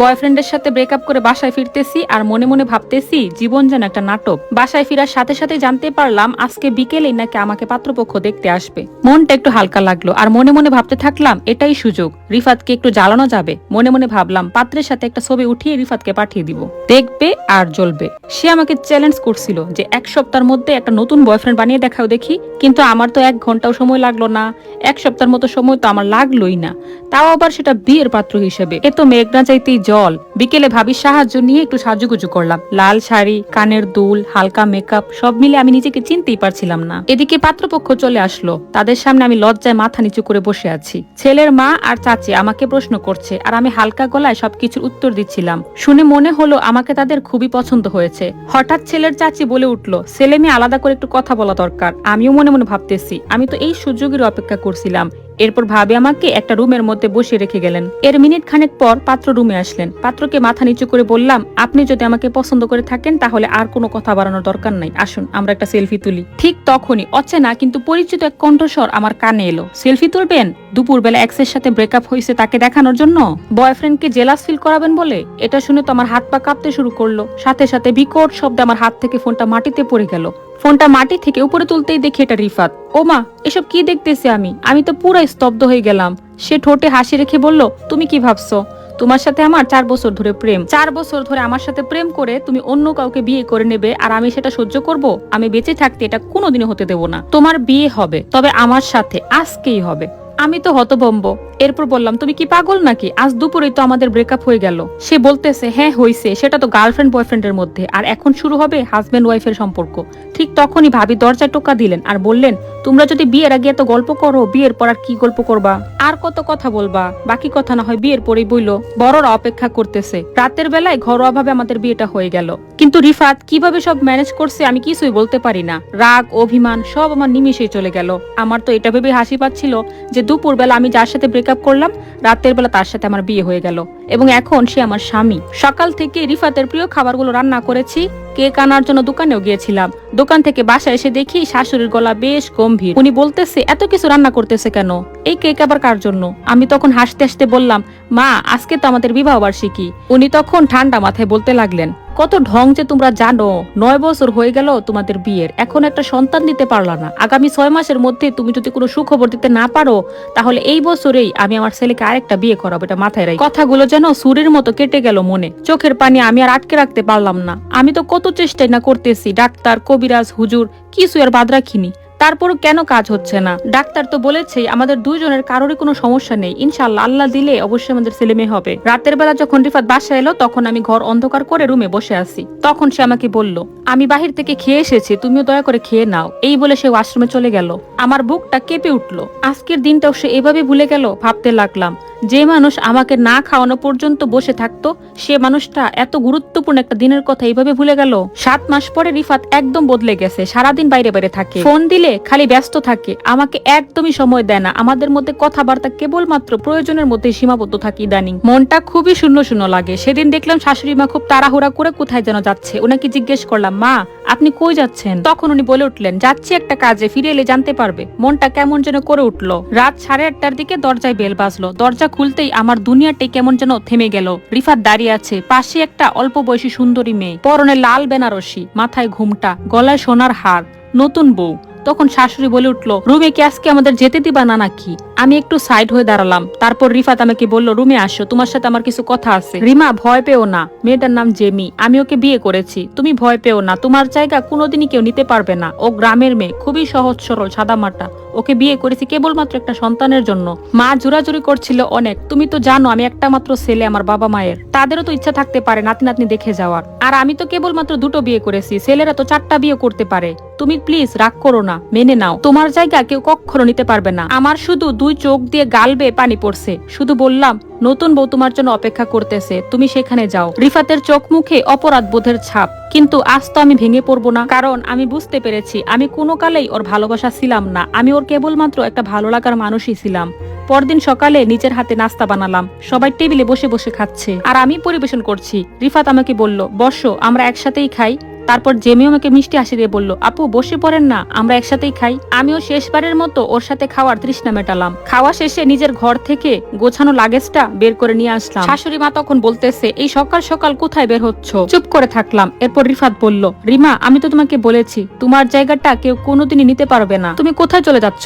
বয়ফ্রেন্ডের সাথে ব্রেকআপ করে বাসায় ফিরতেছি আর মনে মনে ভাবতেছি জীবন যেন একটা নাটক। বাসায় ফিরার সাথে সাথে জানতে পারলাম আজকে বিকেলেই নাকি আমাকে পাত্রপক্ষ দেখতে আসবে। মনটা একটু হালকা লাগলো আর মনে মনে ভাবতে থাকলাম এটাই সুযোগ, রিফাতকে একটু জ্বালানো যাবে। মনে মনে ভাবলাম পাত্রের সাথে একটা ছবি উঠিয়ে রিফাতকে পাঠিয়ে দিব, দেখবে আর জ্বলবে। সে আমাকে চ্যালেঞ্জ করছিল যে 1 সপ্তাহের মধ্যে একটা নতুন বয়ফ্রেন্ড বানিয়ে দেখাও দেখি, কিন্তু আমার তো 1 ঘন্টাও সময় লাগলো না, 1 সপ্তাহের মতো সময় তো আমার লাগলোই না, তাও আবার সেটা বিয়ের পাত্র হিসেবে। এ তো মেঘনা চাইতেই জল। বিকেলে ভাবির সাহায্য নিয়ে একটু সাজুগুজু করলাম, লাল শাড়ি, কানের দুল, হালকা মেকআপ, সব মিলে আমি নিজেকে চিনতেই পারছিলাম না। এদিকে পাত্রপক্ষ চলে আসলো, তাদের সামনে আমি লজ্জায় মাথা নিচু করে বসে আছি। ছেলের মা আর চাচি আমাকে প্রশ্ন করছে আর আমি হালকা গলায় সবকিছুর উত্তর দিচ্ছিলাম। শুনে মনে হলো আমাকে তাদের খুবই পছন্দ হয়েছে। হঠাৎ ছেলের চাচি বলে উঠলো, ছেলে মেয়ে আলাদা করে একটু কথা বলা দরকার। আমিও মনে মনে ভাবতেছি আমি তো এই সুযোগের অপেক্ষা করছিলাম। এরপর ভাবি আমাকে একটা রুমের মধ্যে বসিয়ে রেখে গেলেন। এর মিনিট খানেক পর পাত্র রুমে আসলেন। পাত্রকে মাথা নিচু করে বললাম, আপনি যদি আমাকে পছন্দ করে থাকেন তাহলে আর কোনো কথা বাড়ানোর দরকার নাই, আসুন আমরা একটা সেলফি তুলি। ঠিক তখনই অচেনা কিন্তু পরিচিত এক কণ্ঠস্বর আমার কানে এলো, সেলফি তুলবেন? দুপুরবেলা এক্সের সাথে ব্রেকআপ হয়েছে তাকে দেখানোর জন্য? বয়ফ্রেন্ডকে জেলাস ফিল করাবেন বলে? এটা শুনে তো আমার হাত পা কাঁপতে শুরু করলো। সাথে সাথে বিকট শব্দে আমার হাত থেকে ফোনটা মাটিতে পড়ে গেল। ফোনটা মাটি থেকে উপরে তুলতেই দেখি এটা রিফাত। ও মা, এসব কি দেখতেছি আমি তো পুরাই স্তব্ধ হয়ে গেলাম। সে ঠোঁটে হাসি রেখে বলল, তুমি কি ভাবছো? তোমার সাথে আমার 4 বছর ধরে প্রেম। 4 বছর ধরে আমার সাথে প্রেম করে তুমি অন্য কাউকে বিয়ে করে নেবে আর আমি সেটা সহ্য করব? আমি বেঁচে থাকতে এটা কোনোদিনও হতে দেব না। তোমার বিয়ে হবে, তবে আমার সাথে, আজকেই হবে। আমি তো হতভম্ব। এরপর বললাম, তুমি কি পাগল নাকি? আজ দুপুরেই তো আমাদের ব্রেকআপ হয়ে গেল। সে বলতেছে, হ্যাঁ হয়েছে, সেটা তো গার্লফ্রেন্ড বয়ফ্রেন্ডের মধ্যে, আর এখন শুরু হবে হাজবেন্ড ওয়াইফের সম্পর্ক। ঠিক তখনই ভাবি দরজায় টোকা দিলেন আর বললেন, তোমরা যদি বিয়ের আগে এত গল্প করো, বিয়ের পর আর কি গল্প করবা? আর কত কথা বলবা? বাকি কথা না হয় বিয়ের পরেই বইলো। বড়রা অপেক্ষা করতেছে। রাতের বেলায় ঘরোয়া ভাবে আমাদের বিয়েটা হয়ে গেল। কিন্তু রিফাত কিভাবে সব ম্যানেজ করছে আমি কিছুই বলতে পারি না। রাগ, অভিমান সব আমার নিমিশেই চলে গেল। আমার তো এটা ভেবে হাসি পাচ্ছিল যে দুপুরবেলা আমি যার সাথে ব্রেকআপ করলাম, রাতের বেলা তার সাথে আমার বিয়ে হয়ে গেল এবং এখন সে আমার স্বামী। সকাল থেকে রিফাতের প্রিয় খাবারগুলো রান্না করেছি, কেক আনার জন্য দোকানেও গিয়েছিলাম। দোকান থেকে বাসায় এসে দেখি শাশুড়ির গলা বেশ গম্ভীর। উনি বলতেছে, এত কিছু রান্না করতেছে কেন? এই কেক আবার কার জন্য? আমি তখন হাসতে হাসতে বললাম, মা আজকে তো আমাদের বিবাহ বার্ষিকী। উনি তখন ঠান্ডা মাথায় বলতে লাগলেন, কত ঢং যে তোমরা জানো, 9 বছর হয়ে গেল তোমাদের বিয়ের, এখন একটা সন্তান দিতে পারলা না। আগামী 6 মাসের মধ্যে তুমি যদি কোনো সুখবর দিতে না পারো তাহলে এই বছরেই আমি আমার ছেলেকে আরেকটা বিয়ে করাবো, এটা মাথায় রাখি। কথাগুলো যেন ছুরির মতো কেটে গেল মনে। চোখের পানি আমি আর আটকে রাখতে পারলাম না। আমি তো কত চেষ্টাই না করতেছি, ডাক্তার, কবিরাজ, হুজুর, কিছু আর বাদ রাখিনি। তারপরও কেন কাজ হচ্ছে না? ডাক্তার তো বলেছে আমাদের দুইজনের কারোরই কোনো সমস্যা নেই, ইনশাআল্লাহ, আল্লাহ দিলে অবশ্যই আমাদের ছেলে মেয়ে হবে। রাতের বেলা যখন রিফাত বাসায় এলো তখন আমি ঘর অন্ধকার করে রুমে বসে আছি। তখন সে আমাকে বলল, আমি বাহির থেকে খেয়ে এসেছি, তুমিও দয়া করে খেয়ে নাও। এই বলে সে ওয়াশরুমে চলে গেল। আমার বুকটা কেঁপে উঠলো। আজকের দিনটাও সে এভাবে ভুলে গেল। ভাবতে লাগলাম, যে মানুষ আমাকে না খাওয়ানো পর্যন্ত বসে থাকতো, সে মানুষটা এত গুরুত্বপূর্ণ একটা দিনের কথা এইভাবে ভুলে গেল। 7 মাস পরে রিফাত একদম বদলে গেছে। সারাদিন বাইরে বাইরে থাকে, ফোন দিলে খালি ব্যস্ত থাকে, আমাকে একদমই সময় দেয় না। আমাদের মধ্যে কথাবার্তা কেবলমাত্র প্রয়োজনের মধ্যে সীমাবদ্ধ থাকি। ইদানিং মনটা খুবই শূন্য শূন্য লাগে। সেদিন দেখলাম শাশুড়ি মা খুব তাড়াহুড়া করে কোথায় যেন যাচ্ছে। ওনাকে জিজ্ঞেস করলাম, মা আপনি কই যাচ্ছেন? তখন উনি বলে উঠলেন, যাচ্ছি একটা কাজে, ফিরে এলে জানতে পারবে। মনটা কেমন যেন করে উঠলো। রাত 8:30টার দিকে দরজায় বেল বাজলো। দরজা খুলতেই আমার দুনিয়াটাই কেমন যেন থেমে গেল। রিফাত দাঁড়িয়ে আছে, পাশে একটা অল্প বয়সী সুন্দরী মেয়ে, পরনে লাল বেনারসি, মাথায় ঘুমটা, গলায় সোনার হার, নতুন বউ। তখন শাশুড়ি বলে উঠলো, রুমে কি আজকে আমাদের যেতে দিবা না নাকি? আমি একটু সাইড হয়ে দাঁড়ালাম। তারপর রিফাত আমাকে বলল, রুমে আসো, তোমার সাথে আমার কিছু কথা আছে। রিমা, ভয় পেও না, মেয়েটার নাম জেমি, আমি ওকে বিয়ে করেছি। তুমি ভয় পেও না, তোমার জায়গা কোনোদিনই কেউ নিতে পারবে না। ও গ্রামের মেয়ে, খুবই সহজ সরল, সাদামাটা। ওকে বিয়ে করেছি কেবলমাত্র একটা সন্তানের জন্য। মা জোরাজুরি করছিল অনেক। তুমি তো জানো আমি একটা মাত্র ছেলে আমার বাবা মায়ের, তাদেরও তো ইচ্ছা থাকতে পারে নাতি নাতনি দেখে যাওয়ার। আর আমি তো কেবলমাত্র 2টো বিয়ে করেছি, ছেলেরা তো 4টা বিয়ে করতে পারে। তুমি প্লিজ রাগ করো না, মেনে নাও। তোমার জায়গা কেউ কখনো নিতে পারবে না। আমার শুধু 2 চোখ দিয়ে গাল বেয়ে পানি পড়ছে। শুধু বললাম, নতুন বউ তোমার জন্য অপেক্ষা করতেছে, তুমি সেখানে যাও। রিফাতের চোখ মুখে অপরাধ বোধের ছাপ। কিন্তু আজ তো আমি ভেঙে পড়বো না, কারণ আমি বুঝতে পেরেছি আমি কোনো কালেই ওর ভালোবাসা ছিলাম না। আমি ওর কেবলমাত্র একটা ভালো লাগার মানুষই ছিলাম। পরদিন সকালে নিজের হাতে নাস্তা বানালাম। সবাই টেবিলে বসে বসে খাচ্ছে আর আমি পরিবেশন করছি। রিফাত আমাকে বলল, বসো, আমরা একসাথেই খাই। তারপর জেমিও আমাকে মিষ্টি হাসি দিয়ে বলল, আপু বসে পড়েন না, আমরা একসাথেই খাই। আমিও শেষবারের মতো ওর সাথে খাওয়ার তৃষ্ণা মেটালাম। খাওয়া শেষে নিজের ঘর থেকে গোছানো লাগেজটা বের করে নিয়ে আসলাম। শাশুড়ি মা তখন বলতেছে, এই সকাল সকাল কোথায় বের হচ্ছ? চুপ করে থাকলাম। এরপর রিফাত বলল, রিমা আমি তো তোমাকে বলেছি তোমার জায়গাটা কেউ কোনোদিনই নিতে পারবে না, তুমি কোথায় চলে যাচ্ছ?